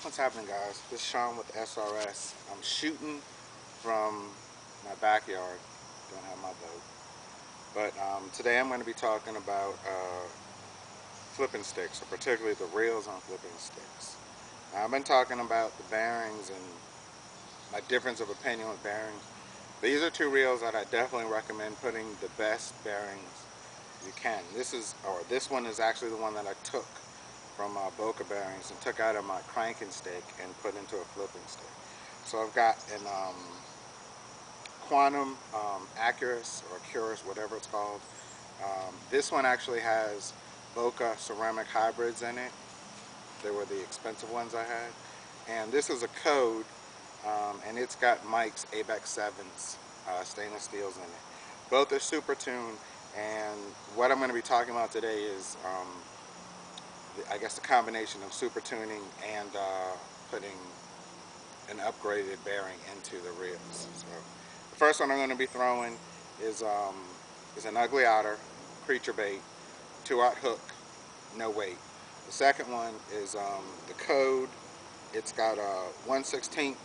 What's happening, guys? This is Sean with SRS. I'm shooting from my backyard. Don't have my boat. But today I'm going to be talking about flipping sticks, or particularly the reels on flipping sticks. Now, I've been talking about the bearings and my difference of opinion with bearings. These are two reels that I definitely recommend putting the best bearings you can. This one is actually the one that I took from Boca bearings and took out of my cranking stick and put into a flipping stick. So I've got an Quantum Accurus or Curus, whatever it's called. This one actually has Boca ceramic hybrids in it. They were the expensive ones I had. And this is a code, and it's got Mike's ABEX 7s, stainless steels in it. Both are super tuned, and what I'm going to be talking about today is I guess the combination of super tuning and putting an upgraded bearing into the reels. So the first one I'm going to be throwing is an ugly otter creature bait, 2/0 hook, no weight. The second one is the code. It's got a 1/16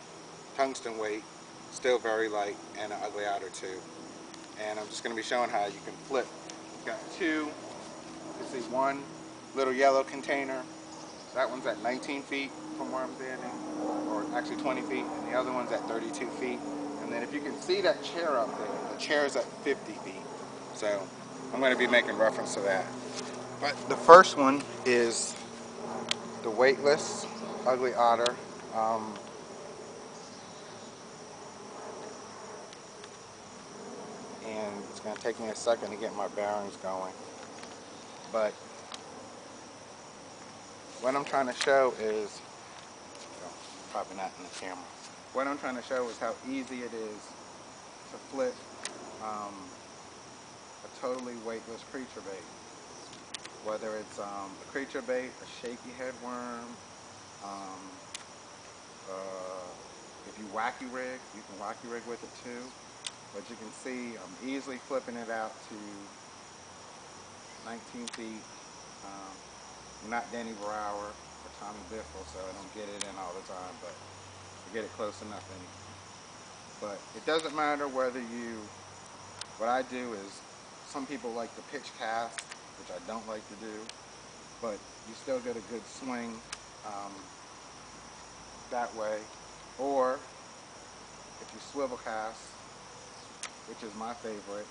tungsten weight, still very light, and an ugly otter too. And I'm just going to be showing how you can flip. You've got two. You see one little yellow container. That one's at 19 feet from where I'm standing, or actually 20 feet, and the other one's at 32 feet. And then if you can see that chair up there, the chair is at 50 feet. So I'm going to be making reference to that. But the first one is the weightless ugly otter. And it's going to take me a second to get my bearings going. But what I'm trying to show is, well, probably not in the camera. What I'm trying to show is how easy it is to flip a totally weightless creature bait. Whether it's a creature bait, a shaky head worm, if you wacky rig, you can wacky rig with it too. But you can see I'm easily flipping it out to 19 feet. I'm not Danny Brower or Tommy Biffle, so I don't get it in all the time, but I get it close enough anyway. But it doesn't matter whether what I do is, some people like the pitch cast, which I don't like to do, but you still get a good swing that way. Or if you swivel cast, which is my favorite,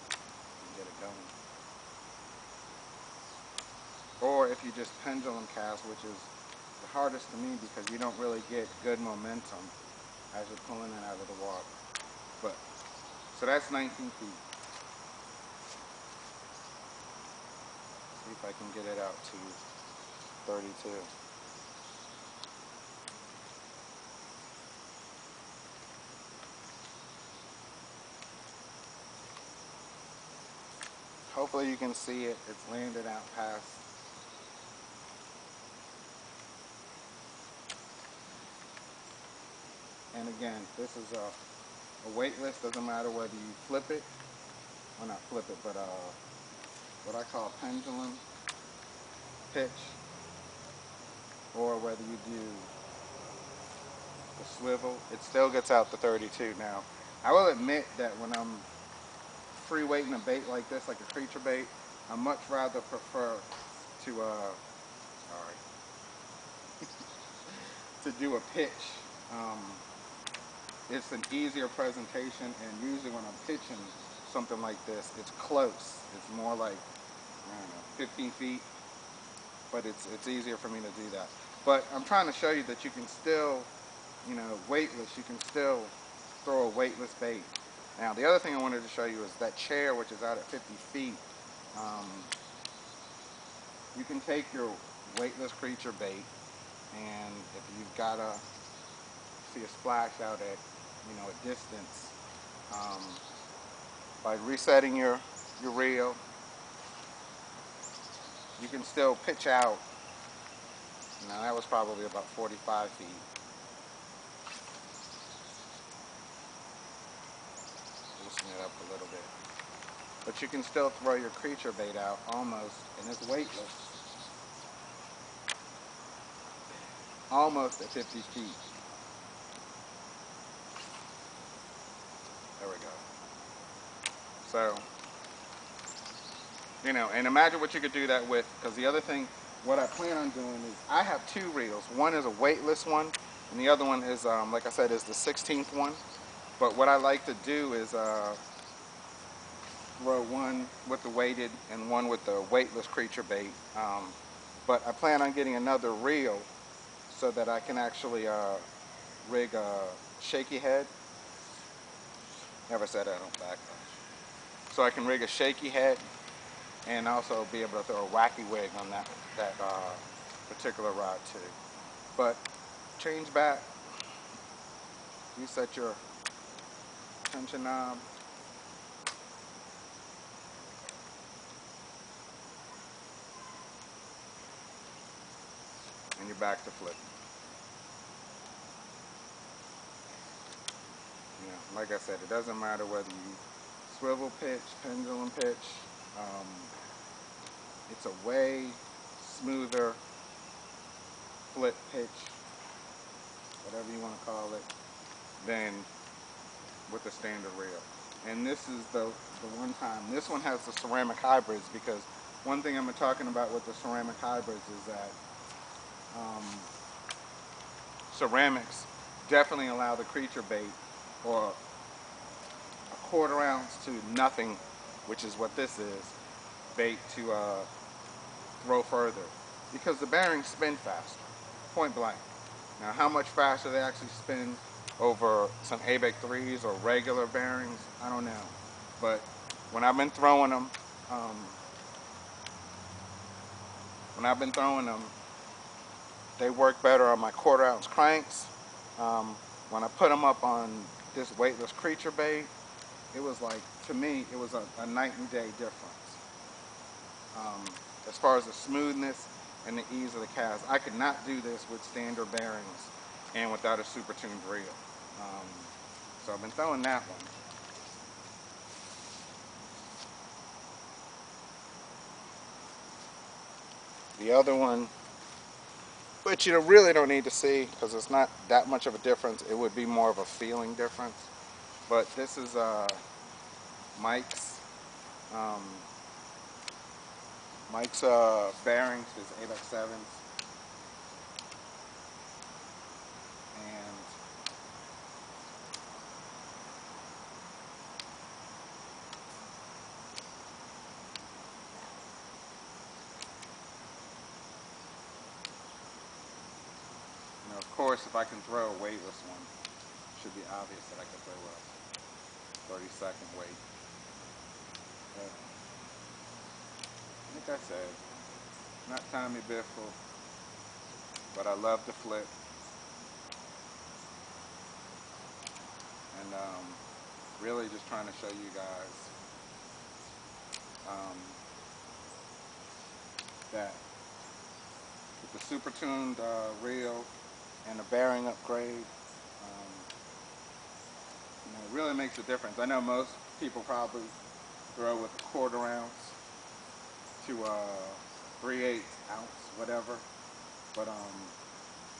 you get it going. Or if you just pendulum cast, which is the hardest to me because you don't really get good momentum as you're pulling it out of the water. But so that's 19 feet. See if I can get it out to 32. Hopefully you can see it. It's landed out past. And again, this is a weightless. Doesn't matter whether you flip it, or not flip it, but what I call pendulum pitch, or whether you do the swivel, it still gets out to 32. Now, I will admit that when I'm free weighting a bait like this, like a creature bait, I much rather prefer to sorry, to do a pitch. It's an easier presentation, and usually when I'm pitching something like this, it's close. It's more like, I don't know, 15 feet, but it's easier for me to do that. But I'm trying to show you that you can still, weightless, you can still throw a weightless bait. Now, the other thing I wanted to show you is that chair, which is out at 50 feet. You can take your weightless creature bait, and if you've got see a splash out at, a distance, by resetting your reel, you can still pitch out. Now that was probably about 45 feet. Loosen it up a little bit. But you can still throw your creature bait out almost, and it's weightless. almost at 50 feet. There we go. So, you know, and imagine what you could do that with, because the other thing, what I plan on doing is, I have two reels. One is a weightless one, and the other one is, like I said, is the 16th one. But what I like to do is throw one with the weighted and one with the weightless creature bait. But I plan on getting another reel so that I can actually rig a shaky head. Never said that on backlash. So I can rig a shaky head and also be able to throw a wacky wig on that particular rod too. But change back, reset your tension knob, and you're back to flipping. You know, like I said, it doesn't matter whether you swivel pitch, pendulum pitch. It's a way smoother flip pitch, whatever you want to call it, than with the standard reel. And this is the one time, this one has the ceramic hybrids, because one thing I'm talking about with the ceramic hybrids is that ceramics definitely allow the creature bait, or a 1/4 ounce to nothing, which is what this is, bait to throw further, because the bearings spin faster, point blank. Now, how much faster they actually spin over some ABEC 3s or regular bearings, I don't know. But when I've been throwing them, they work better on my 1/4 ounce cranks. When I put them up on this weightless creature bait, it was like, to me, it was a night and day difference. As far as the smoothness and the ease of the cast, I could not do this with standard bearings and without a super tuned reel. So I've been throwing that one. The other one, which you really don't need to see because it's not that much of a difference, it would be more of a feeling difference. But this is Mike's bearings, his ABEC 7s. And you know, of course, if I can throw a weightless one, it should be obvious that I can throw a 30-second weight. But like I said, not Tommy Biffle, but I love to flip. And really just trying to show you guys that with the super tuned reel and the bearing upgrade, you know, it really makes a difference. I know most people probably throw with a 1/4 ounce to 3/8 ounce, whatever. But